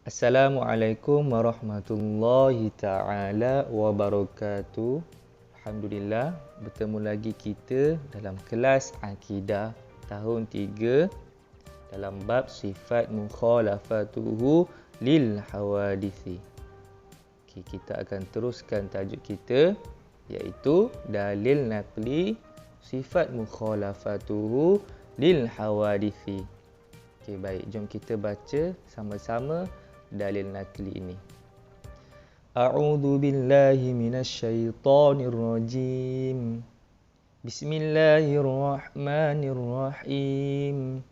Assalamualaikum warahmatullahi ta'ala wabarakatuh. Alhamdulillah, bertemu lagi kita dalam kelas Akidah tahun 3 dalam bab sifat mukhalafatuhu lil hawadithi. Okay, kita akan teruskan tajuk kita iaitu dalil naqli sifat mukhalafatuhu lil hawadithi. Okay, baik, jom kita baca sama-sama dalil nakli ini. A'udzu billahi minasyaitonir rajim. Bismillahirrahmanirrahim.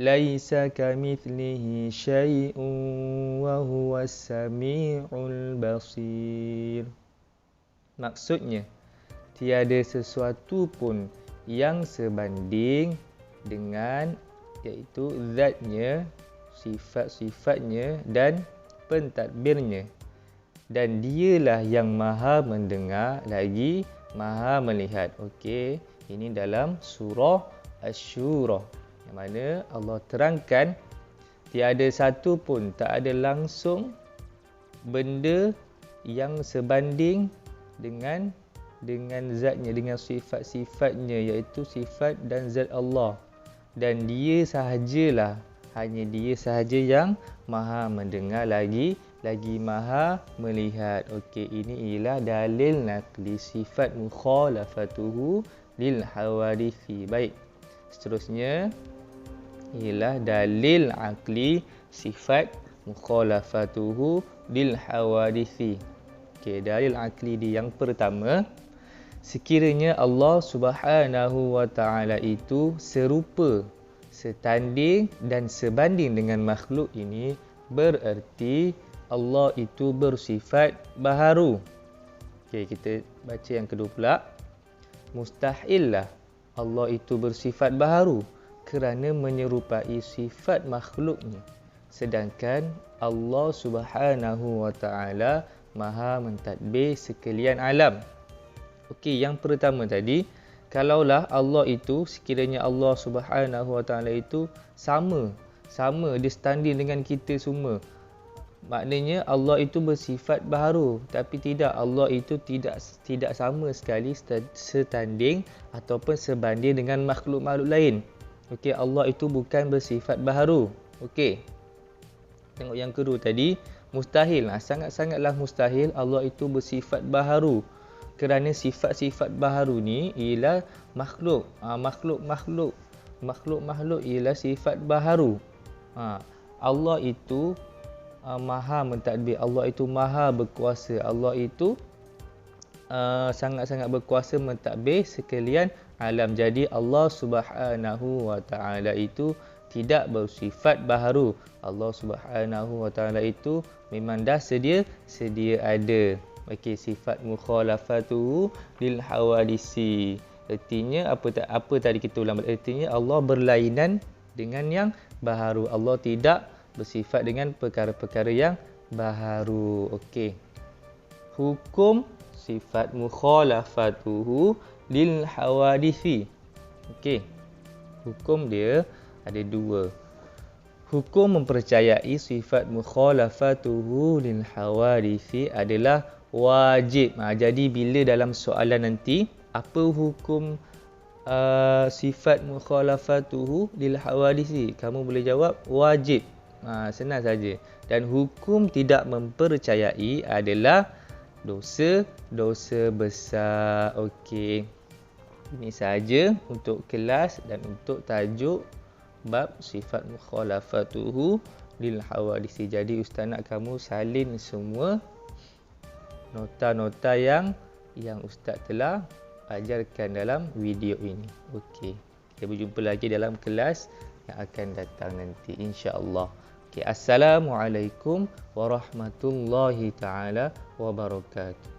Laisa kamitslihi syai'un wa huwas samiul basir. Maksudnya, tiada sesuatu pun yang sebanding dengan iaitu zatnya, sifat-sifatnya dan pentadbirnya. Dan dialah yang maha mendengar lagi maha melihat. Okey, ini dalam surah Asy-Syura yang mana Allah terangkan tiada satu pun, tak ada langsung benda yang sebanding dengan zatnya, dengan sifat-sifatnya iaitu sifat dan zat Allah. Dan dia sahajalah, hanya dia sahaja yang maha mendengar lagi maha melihat. Okey, ini ialah dalil naqli sifat mukhalafatuhu lil hawadithi. Baik, seterusnya ialah dalil aqli sifat mukhalafatuhu lil hawadithi. Okey, dalil aqli di yang pertama, sekiranya Allah Subhanahu wa taala itu serupa, setanding dan sebanding dengan makhluk ini, bererti Allah itu bersifat baharu. Okey, kita baca yang kedua pula. Mustahillah Allah itu bersifat baharu kerana menyerupai sifat makhluknya. Sedangkan Allah Subhanahu wa taala maha mentadbir sekalian alam. Okey, yang pertama tadi, kalaulah Allah itu, sekiranya Allah Subhanahu wa taala itu sama dia standing dengan kita semua. Maknanya Allah itu bersifat baharu, tapi tidak, Allah itu tidak sama sekali setanding ataupun sebanding dengan makhluk-makhluk lain. Okey, Allah itu bukan bersifat baharu. Okey. Tengok yang kedua tadi, mustahil. Sangat-sangatlah mustahil Allah itu bersifat baharu. Kerana sifat-sifat baharu ni ialah makhluk. Makhluk ialah sifat baharu. Allah itu maha mentadbir, Allah itu maha berkuasa, Allah itu sangat-sangat berkuasa mentadbir sekalian alam. Jadi Allah Subhanahu wa taala itu tidak bersifat baharu. Allah Subhanahu wa taala itu memang dah sedia ada. Okey, sifat mukhalafatuhu lil hawadisi. Artinya apa tadi kita ulang balik. Artinya Allah berlainan dengan yang baharu. Allah tidak bersifat dengan perkara-perkara yang baharu. Okey. Hukum sifat mukhalafatuhu lil hawadisi. Okey. Hukum dia ada dua. Hukum mempercayai sifat mukhalafatuhu lil hawadisi adalah wajib. Jadi bila dalam soalan nanti, apa hukum sifat mukhalafatuhu lil hawadisi, kamu boleh jawab wajib. Senang saja. Dan hukum tidak mempercayai adalah dosa besar. Okey. Ini sahaja untuk kelas dan untuk tajuk bab sifat mukhalafatuhu lil hawadisi. Jadi ustaz nak kamu salin semua nota-nota yang ustaz telah ajarkan dalam video ini. Okey. Kita berjumpa lagi dalam kelas yang akan datang nanti, insya-Allah. Okey, assalamualaikum warahmatullahi taala wabarakatuh.